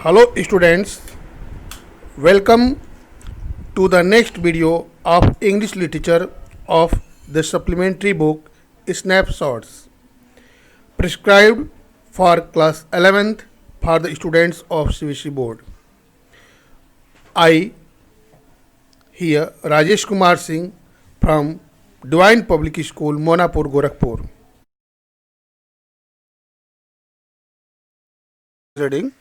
Hello students, welcome to the next video of English literature of the supplementary book Snapshots prescribed for class 11th for the students of CBSE board. I here Rajesh Kumar Singh from Divine Public School Monapur Gorakhpur. Reading.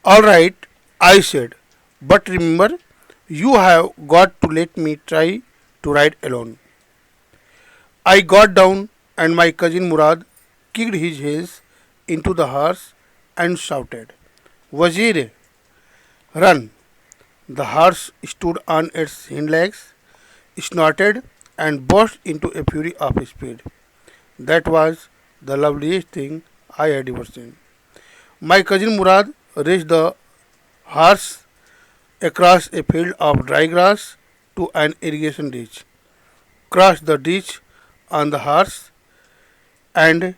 All right, I said, but remember, you have got to let me try to ride alone. I got down, and my cousin Murad kicked his heels into the horse and shouted, Wazir, run! The horse stood on its hind legs, snorted, and burst into a fury of speed. That was the loveliest thing I had ever seen. My cousin Murad raced the horse across a field of dry grass to an irrigation ditch, crossed the ditch on the horse, and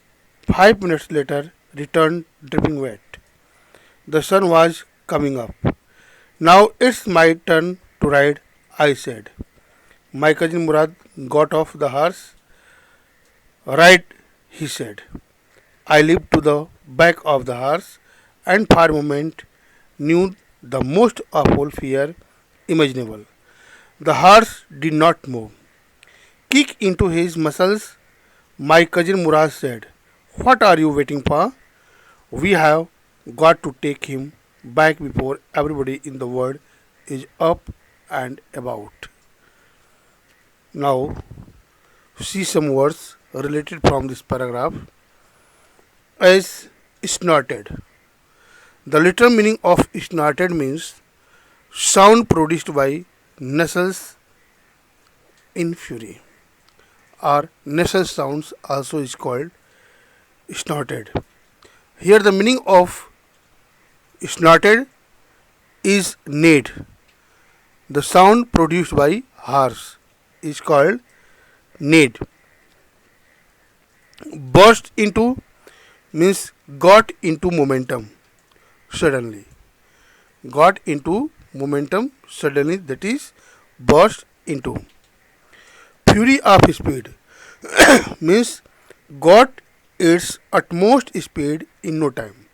5 minutes later returned dripping wet. The sun was coming up. Now it's my turn to ride, I said. My cousin Murad got off the horse. Right, he said. I leaped to the back of the horse and for a moment knew the most awful fear imaginable. The horse did not move. Kick into his muscles, my cousin Murad said. What are you waiting for? We have got to take him back before everybody in the world is up and about. Now, see some words related from this paragraph. As snorted. The literal meaning of snorted means sound produced by nasals in fury, or nasal sounds also is called snorted. Here the meaning of snorted is neighed. The sound produced by horse is called neighed. Burst into means got into momentum suddenly. Got into momentum suddenly, that is burst into. Fury of speed means got its utmost speed in no time.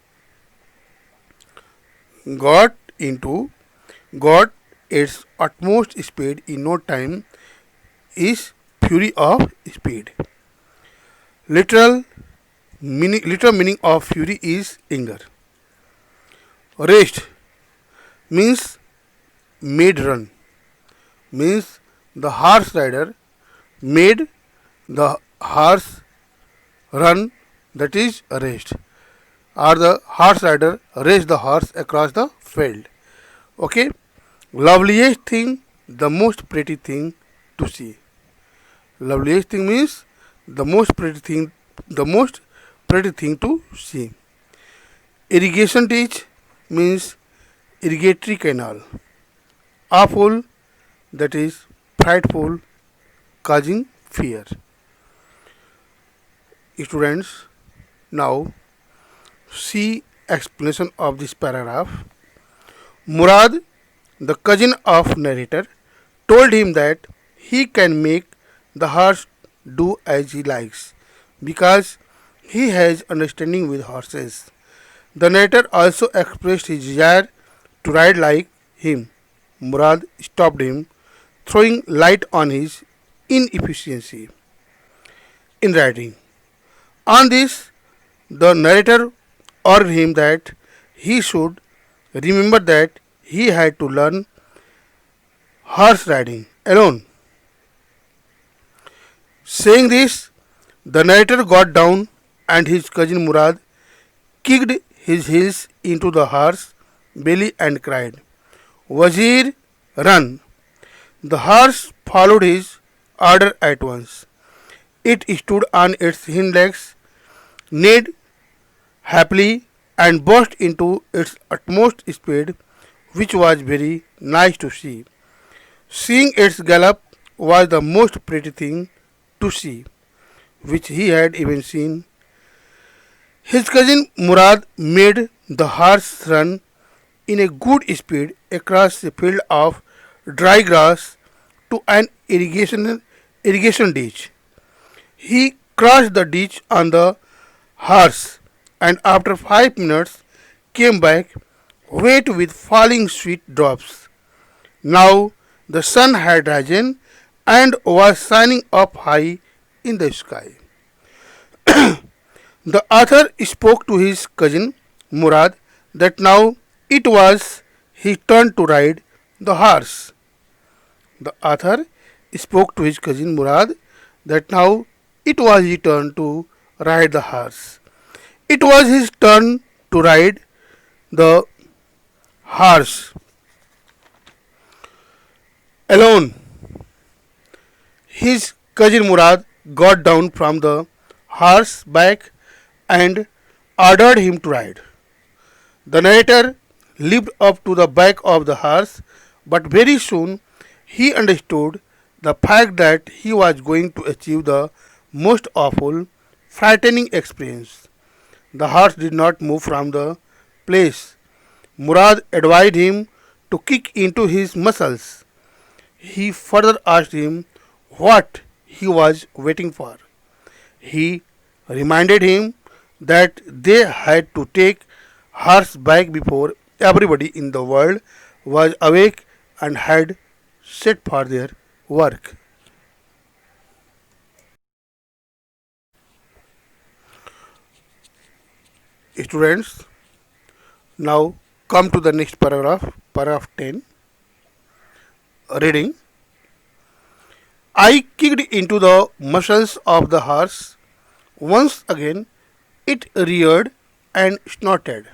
Got into got its utmost speed in no time is fury of speed. Literal meaning of fury is anger. Raced means made run. Means the horse rider made the horse run, that is raced. Or the horse rider raced the horse across the field. Okay. Loveliest thing, the most pretty thing to see. Loveliest thing means the most pretty thing to see. Irrigation ditch means irrigatory canal. Awful, that is frightful, causing fear. Students, now see explanation of this paragraph. Murad, the cousin of narrator, told him that he can make the horse do as he likes because he has understanding with horses. The narrator also expressed his desire to ride like him. Murad stopped him, throwing light on his inefficiency in riding. On this, the narrator urged him that he should remember that he had to learn horse riding alone. Saying this, the narrator got down and his cousin Murad kicked his heels into the horse belly and cried, Wazir, run! The horse followed his order at once. It stood on its hind legs, neighed happily, and burst into its utmost speed, which was very nice to see. Seeing its gallop was the most pretty thing to see, which he had even seen. His cousin Murad made The horse ran in a good speed across a field of dry grass to an irrigation ditch. He crossed the ditch on the horse and after 5 minutes came back wet with falling sweet drops. Now the sun had risen and was shining up high in the sky. The author spoke to his cousin Murad that now it was his turn to ride the horse. The author spoke to his cousin Murad that now it was his turn to ride the horse. It was his turn to ride the horse alone. His cousin Murad got down from the horse's back and ordered him to ride. The narrator leaped up to the back of the horse, but very soon he understood the fact that he was going to achieve the most awful, frightening experience. The horse did not move from the place. Murad advised him to kick into his muscles. He further asked him what he was waiting for. He reminded him that they had to take horse back before everybody in the world was awake and had set for their work. Students, now come to the next paragraph, paragraph 10. Reading. I kicked into the muscles of the horse. Once again, it reared and snorted.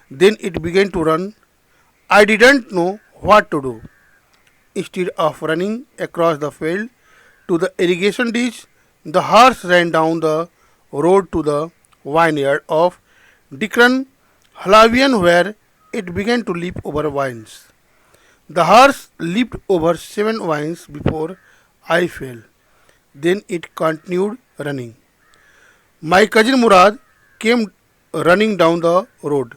Then it began to run. I didn't know what to do. Instead of running across the field to the irrigation ditch, the horse ran down the road to the vineyard of Dikran Halavian, where it began to leap over vines. The horse leaped over 7 vines before I fell. Then it continued running. My cousin Murad came running down the road.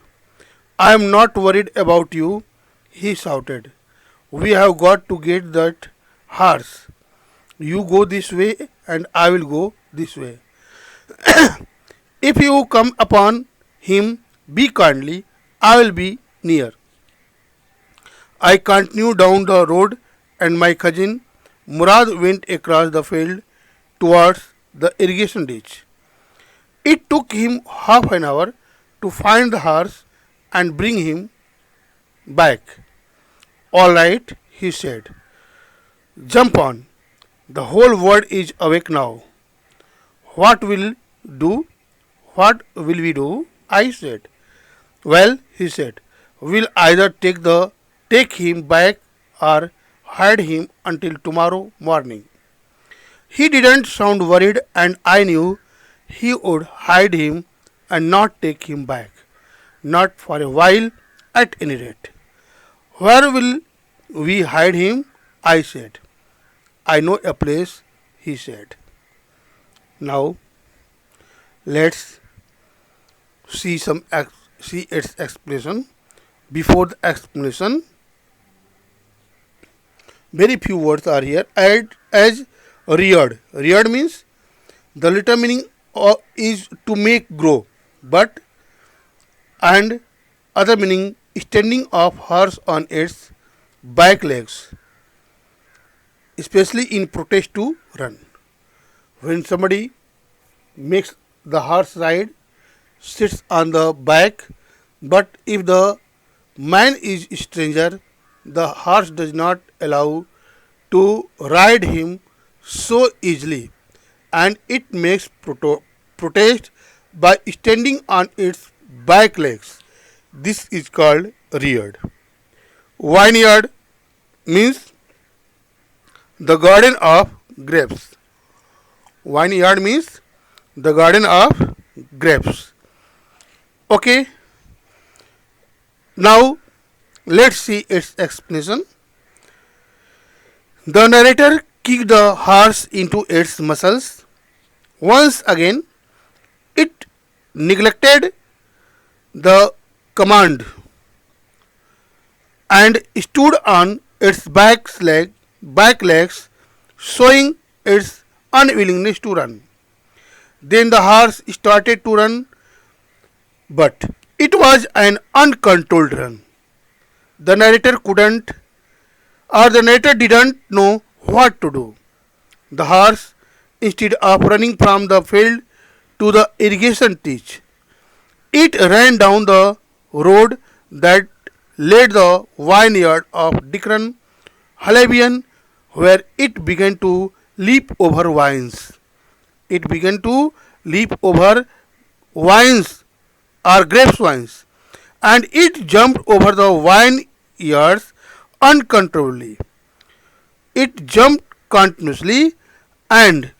I am not worried about you, he shouted. We have got to get that horse. You go this way and I will go this way. If you come upon him, be kindly, I will be near. I continued down the road and my cousin Murad went across the field towards the irrigation ditch. It took him half an hour to find the horse and bring him back. All right, he said. Jump on. The whole world is awake now. What will do? What will we do? I said. Well, he said, we'll either take him back or hide him until tomorrow morning. He didn't sound worried and I knew he would hide him and not take him back. Not for a while at any rate. Where will we hide him? I said. I know a place, he said. Now let's see its explanation. Before the explanation, very few words are here. As reared. Reared means the literal meaning is to make grow, but and other meaning standing of horse on its back legs, especially in protest to run. When somebody makes the horse ride, sits on the back, but if the man is stranger, the horse does not allow to ride him so easily, and it makes protest by standing on its back legs. This is called reared. Vineyard means the garden of grapes. Vineyard means the garden of grapes. Okay. Now let's see its explanation. The narrator kicked the horse into its muscles. Once again, it neglected the command and stood on its back legs, showing its unwillingness to run. Then the horse started to run, but it was an uncontrolled run. The narrator couldn't or the narrator didn't know what to do. The horse, instead of running from the field to the irrigation ditch, it ran down the road that led the vineyard of Dickon Halabian, where it began to leap over vines. It began to leap over vines or grapes vines, and it jumped over the vineyards uncontrollably. It jumped continuously, and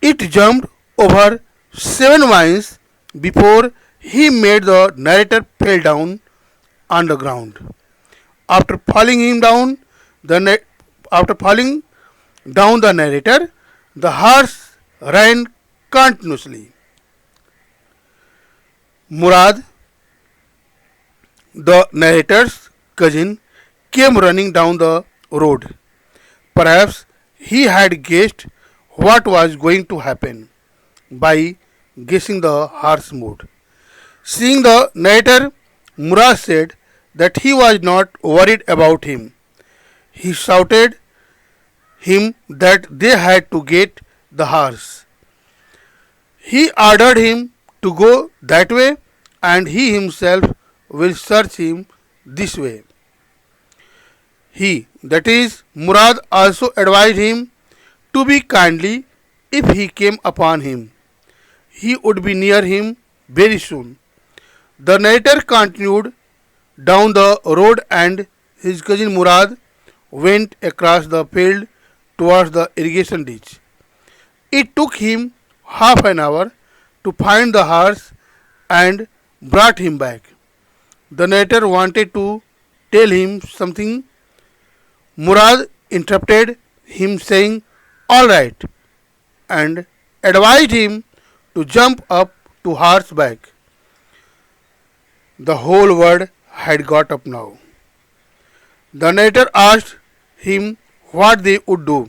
it jumped over 7 vines before he made the narrator fell down on the ground. After falling him down, the na- after falling down the narrator, the horse ran continuously. Murad, the narrator's cousin, came running down the road. Perhaps he had guessed what was going to happen by guessing the horse's mood. Seeing the narrator, Murad said that he was not worried about him. He shouted him that they had to get the horse. He ordered him to go that way and he himself will search him this way. He, that is, Murad, also advised him to be kindly if he came upon him. He would be near him very soon. The narrator continued down the road and his cousin Murad went across the field towards the irrigation ditch. It took him half an hour to find the horse and brought him back. The narrator wanted to tell him something. Murad interrupted him, saying, "All right," and advised him to jump up to horseback. The whole world had got up now. The narrator asked him what they would do.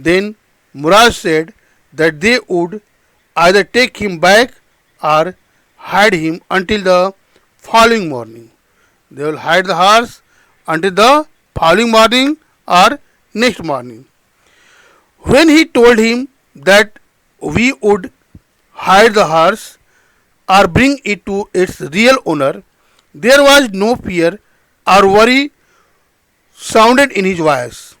Then Murad said that they would either take him back or hide him until the following morning. They will hide the horse until the following morning or next morning. When he told him that we would hide the horse or bring it to its real owner, there was no fear or worry sounded in his voice.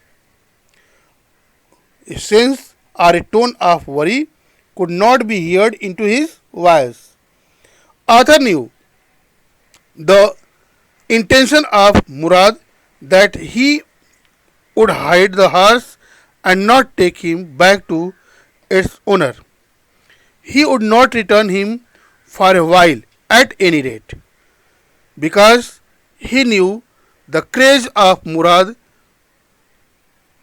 A sense or a tone of worry could not be heard into his voice. Arthur knew the intention of Murad, that he would hide the horse and not take him back to its owner. He would not return him for a while at any rate, because he knew the craze of Murad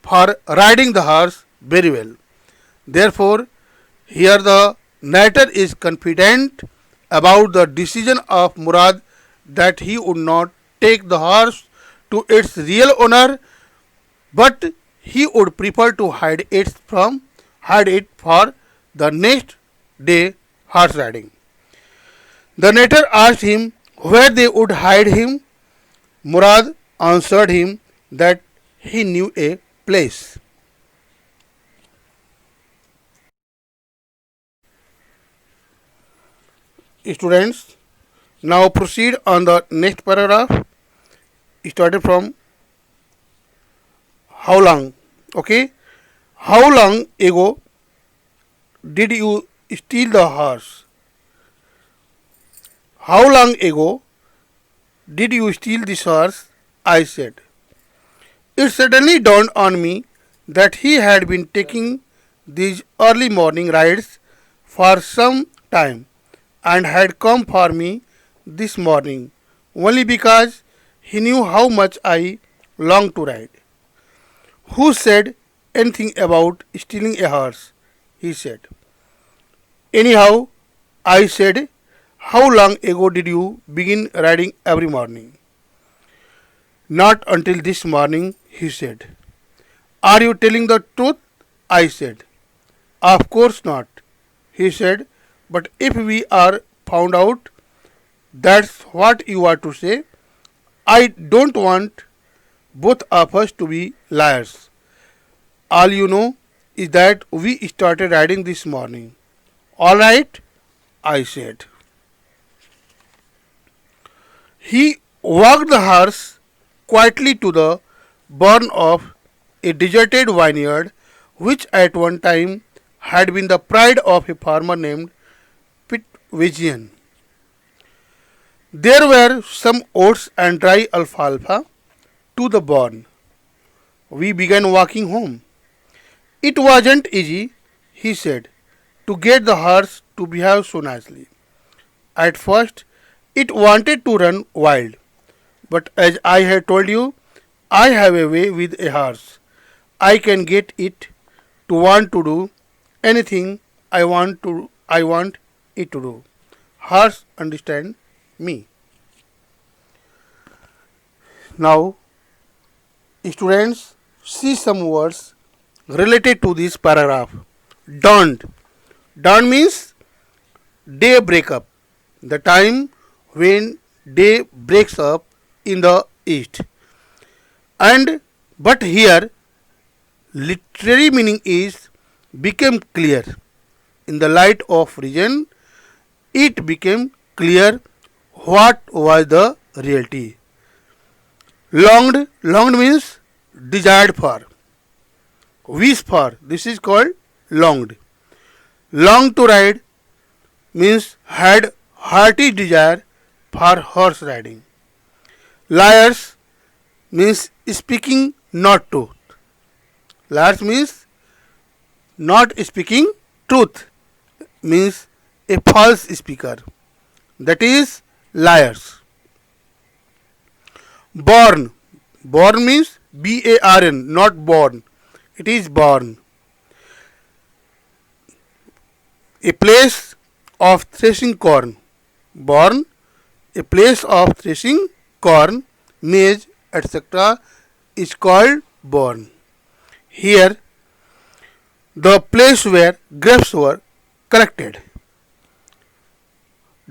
for riding the horse very well. Therefore, here the narrator is confident about the decision of Murad that he would not take the horse to its real owner, but he would prefer to hide it for the next day horse riding. The narrator asked him where they would hide him. Murad answered him that he knew a place. Students, now proceed on the next paragraph. Started from how long? Okay, how long ago did you steal the horse? How long ago did you steal this horse? I said. It suddenly dawned on me that he had been taking these early morning rides for some time and had come for me this morning only because he knew how much I longed to ride. Who said anything about stealing a horse? He said. Anyhow, I said, How long ago did you begin riding every morning? Not until this morning, he said. Are you telling the truth? I said. Of course not, he said. But if we are found out, that's what you are to say. I don't want both of us to be liars. All you know is that we started riding this morning. All right, I said. He walked the horse quietly to the barn of a deserted vineyard, which at one time had been the pride of a farmer named Pitvigian. There were some oats and dry alfalfa to the barn. We began walking home. It wasn't easy, he said, to get the horse to behave so nicely. At first, it wanted to run wild, but as I had told you, I have a way with a horse. I can get it to want to do anything I want it to do. Horse understand me. Now, students, see some words related to this paragraph. Dawned. Dawn means day break up. The time when day breaks up in the east. And but here literary meaning is became clear. In the light of reason, it became clear what was the reality. Longed means desired for. Wish for, this is called longed. Long to ride means had hearty desire for horse riding. Liars means speaking not truth. Liars means not speaking truth, means a false speaker. That is liars. Born. Born means B-A-R-N, not born. It is born. A place of threshing corn. Born, a place of threshing corn, maize, etc. is called born. Here, the place where grapes were collected.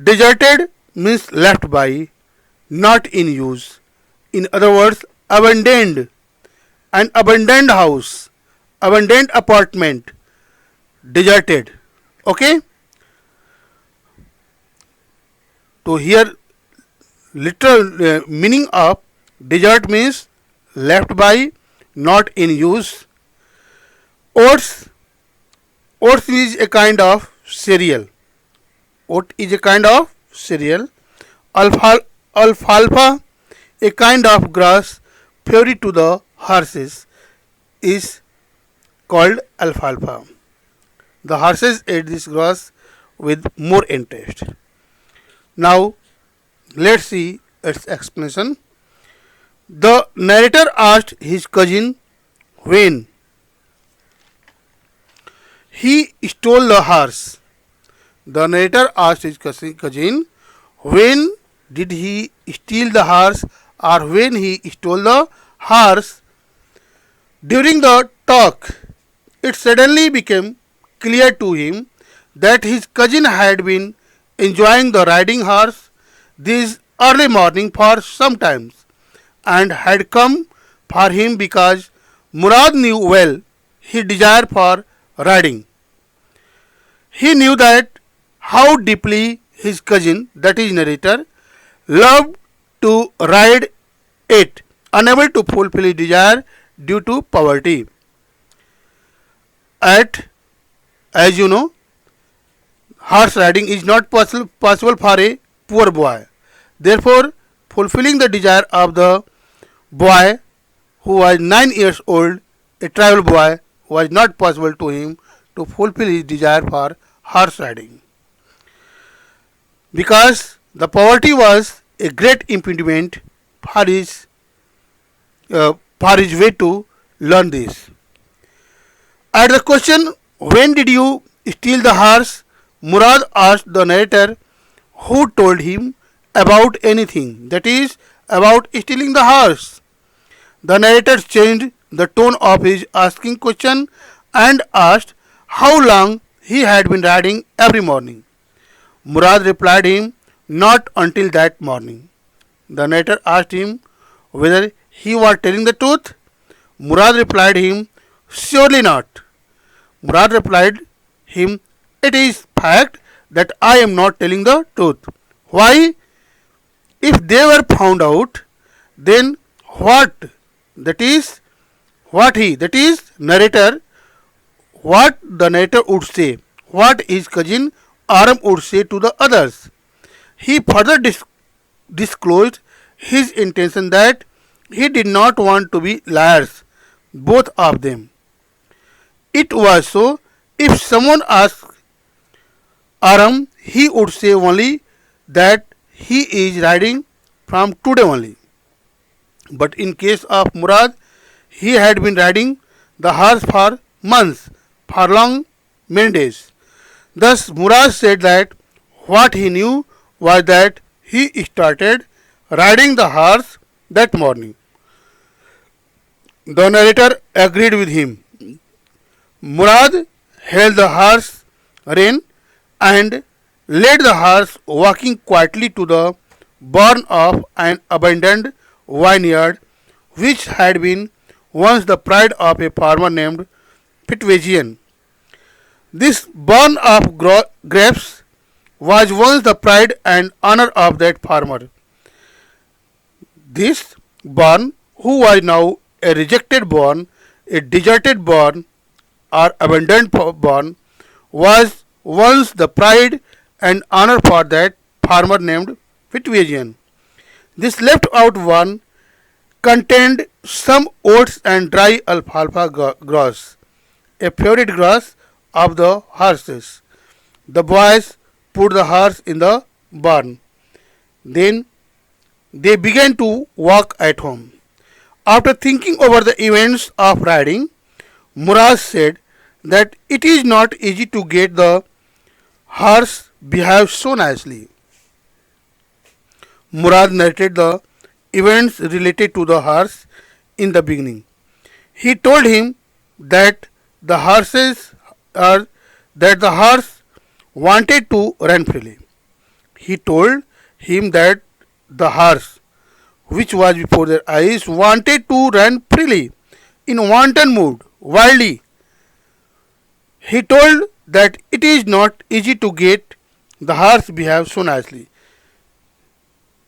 Deserted means left by, not in use. In other words, abandoned. An abandoned house, abandoned apartment, deserted. Okay? So here literal meaning of desert means left by, not in use. Oats. Oats is a kind of cereal. Oat is a kind of cereal. Alfalfa, a kind of grass favorite to the horses, is called alfalfa. The horses ate this grass with more interest. Now, let's see its explanation. The narrator asked his cousin when he stole the horse. The narrator asked his cousin when did he steal the horse or when he stole the horse. During the talk, it suddenly became clear to him that his cousin had been enjoying the riding horse this early morning for some time and had come for him because Murad knew well his desire for riding. He knew that how deeply his cousin, that is narrator, loved to ride it, unable to fulfill his desire due to poverty. As you know, horse riding is not possible for a poor boy. Therefore, fulfilling the desire of the boy who was 9 years old, a tribal boy, was not possible to him to fulfill his desire for horse riding. Because the poverty was a great impediment for his way to learn this. At the question, when did you steal the horse? Murad asked the narrator who told him about anything, that is, about stealing the horse. The narrator changed the tone of his asking question and asked how long he had been riding every morning. Murad replied him, not until that morning. The narrator asked him whether he was telling the truth. Murad replied him, surely not. Murad replied him, it is fact that I am not telling the truth. Why? If they were found out, then what? That is, that is, narrator, what the narrator would say, what his cousin Aram would say to the others. He further disclosed his intention that he did not want to be liars, both of them. It was so, if someone asked Aram, he would say only that he is riding from today only. But in case of Murad, he had been riding the horse for months, for long many days. Thus Murad said that what he knew was that he started riding the horse that morning. The narrator agreed with him. Murad held the horse rein and led the horse walking quietly to the barn of an abandoned vineyard which had been once the pride of a farmer named Pitvegian. This barn of grapes was once the pride and honor of that farmer. This barn, who was now a rejected barn, a deserted barn, or abandoned barn, was once the pride and honor for that farmer named Pitvegian. This left out one contained some oats and dry alfalfa grass, a favorite grass of the horses. The boys put the horse in the barn. Then they began to walk at home. After thinking over the events of riding, Murad said that it is not easy to get the horse behave so nicely. Murad narrated the events related to the horse in the beginning. He told him that the horses are that the horse wanted to run freely. He told him that the horse, which was before their eyes, wanted to run freely, in wanton mood, wildly. He told that it is not easy to get the horse behave so nicely.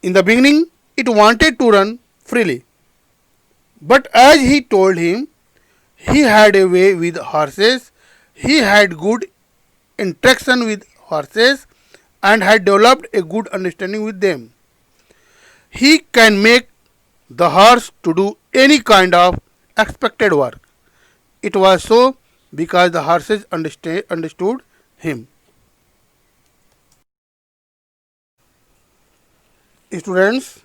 In the beginning, it wanted to run freely. But as he told him, he had a way with horses, he had good interaction with horses, and had developed a good understanding with them. He can make the horse to do any kind of expected work. It was so because the horses understood him. Students,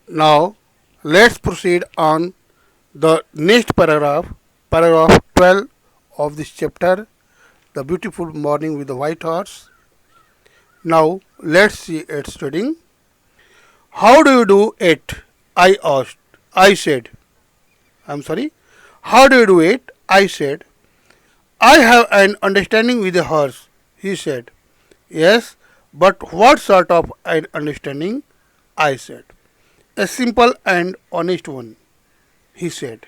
now let's proceed on the next paragraph, paragraph 12 of this chapter, the beautiful morning with the white horse. Now let's see it studying. How do you do it? I asked. I said. I'm sorry. How do you do it? I said. I have an understanding with the horse, he said. Yes, but what sort of an understanding? I said. A simple and honest one, he said.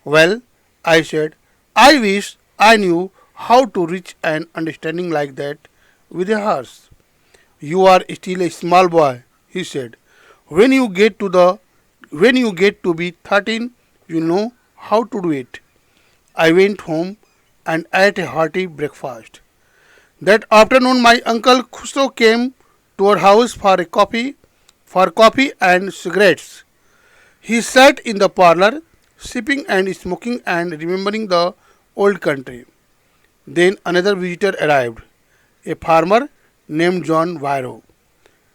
Well, I said, I wish I knew how to reach an understanding like that with a horse. You are still a small boy, he said. When you get to be 13, you know how to do it. I went home and ate a hearty breakfast. That afternoon my uncle Khusro came to our house for coffee and cigarettes. He sat in the parlor, sipping and smoking and remembering the old country. Then another visitor arrived, a farmer named John Vairo,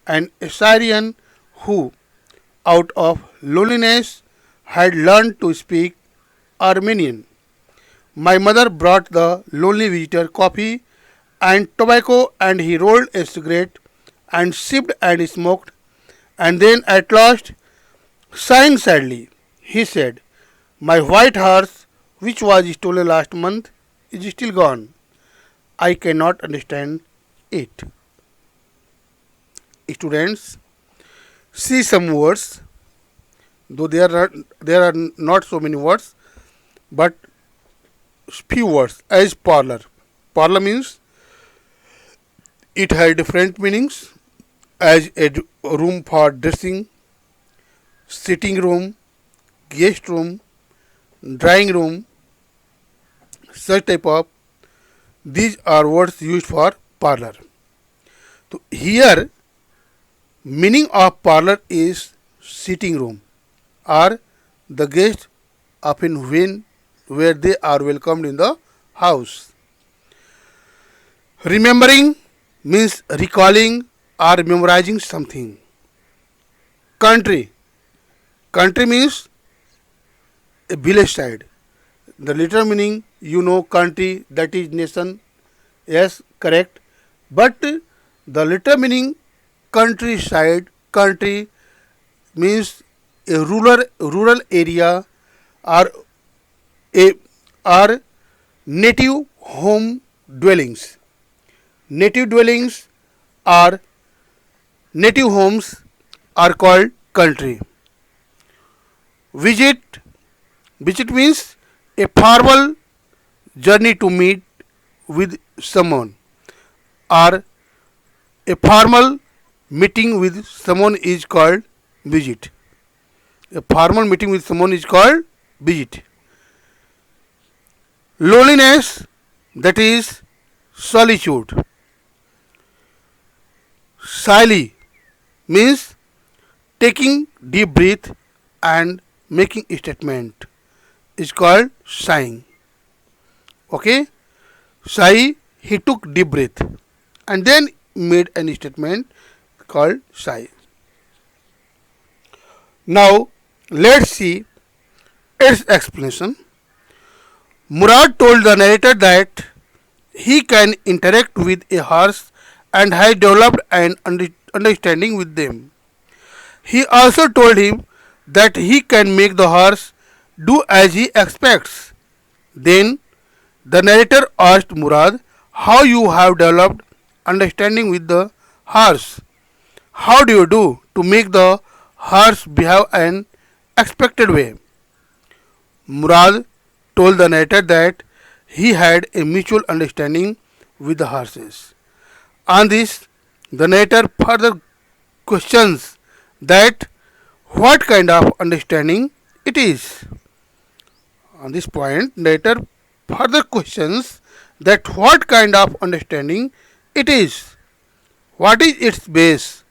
an Assyrian who, out of loneliness, had learned to speak Armenian. My mother brought the lonely visitor coffee and tobacco, and he rolled a cigarette and sipped and smoked, and then at last, sighing sadly, he said, "My white horse, which was stolen last month, is still gone. I cannot understand it." Students, see some words, though there are not so many words, but few words as parlor. Parlor means it has different meanings as a room for dressing, sitting room, guest room, drawing room, such type of these are words used for parlor. So here meaning of parlor is sitting room or the guest often when where they are welcomed in the house. Remembering means recalling or memorizing something. Country. Country means a village side. The literal meaning country that is nation. Yes, correct. But the literal meaning countryside, country means a rural area or a or native home dwellings. Native dwellings or native homes are called country. Visit. Visit means a formal journey to meet with someone or a formal meeting with someone is called visit. A formal meeting with someone is called visit. Loneliness, that is solitude. Shyly means taking deep breath and making a statement is called sighing. Okay? Sigh, he took deep breath and then made an statement called sigh. Now let's see its explanation. Murad told the narrator that he can interact with a horse and has developed an understanding with them. He also told him that he can make the horse do as he expects. Then the narrator asked Murad how you have developed understanding with the horse. How do you do to make the horse behave an expected way? Murad told the narrator that he had a mutual understanding with the horses. On this, the narrator further questions that what kind of understanding it is. On this point, narrator further questions that what kind of understanding it is. What is its base?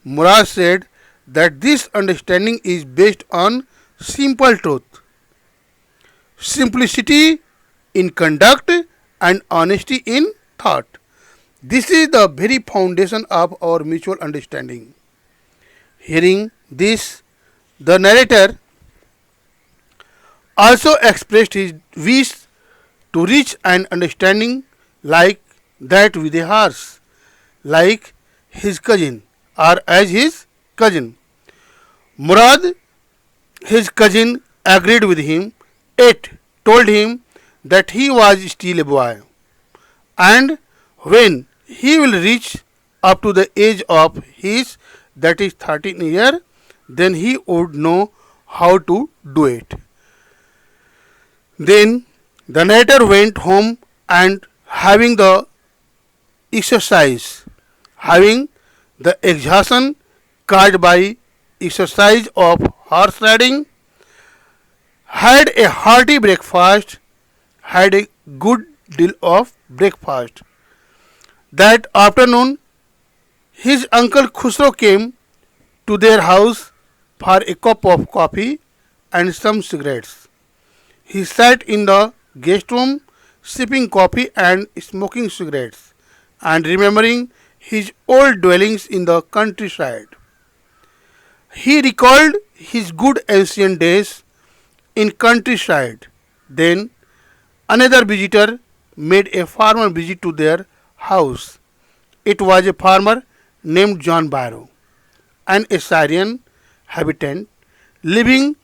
Murad said that this understanding is based on simple truth, simplicity in conduct, and honesty in thought. This is the very foundation of our mutual understanding. Hearing this, the narrator also expressed his wish to reach an understanding like that with a horse, like his cousin, or as his cousin. Murad, his cousin, agreed with him, yet told him that he was still a boy, and when he will reach up to the age of his, that is 13 years, then he would know how to do it. Then the narrator went home and exercise, having the exhaustion caused by exercise of horse riding, had a hearty breakfast, had a good deal of breakfast. That afternoon, his uncle Khusro came to their house for a cup of coffee and some cigarettes. He sat in the guest room sipping coffee and smoking cigarettes and remembering his old dwellings in the countryside. He recalled his good ancient days in countryside. Then another visitor made a formal visit to their house. It was a farmer named John Barrow, an Assyrian habitant living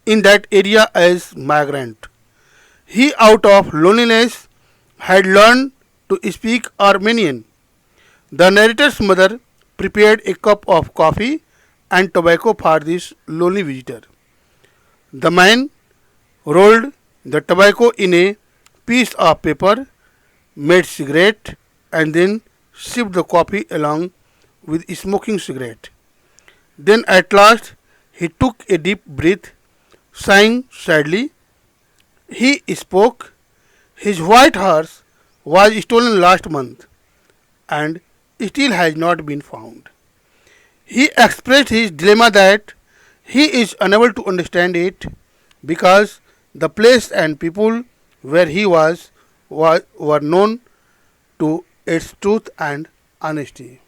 in that area as migrant. He, out of loneliness, had learned to speak Armenian. The narrator's mother prepared a cup of coffee and tobacco for this lonely visitor. The man rolled the tobacco in a piece of paper, made cigarette, and then sipped the coffee along with smoking cigarette. Then at last he took a deep breath, sighing sadly. He spoke. His white horse was stolen last month and still has not been found. He expressed his dilemma that he is unable to understand it because the place and people where he was were known to its truth and honesty.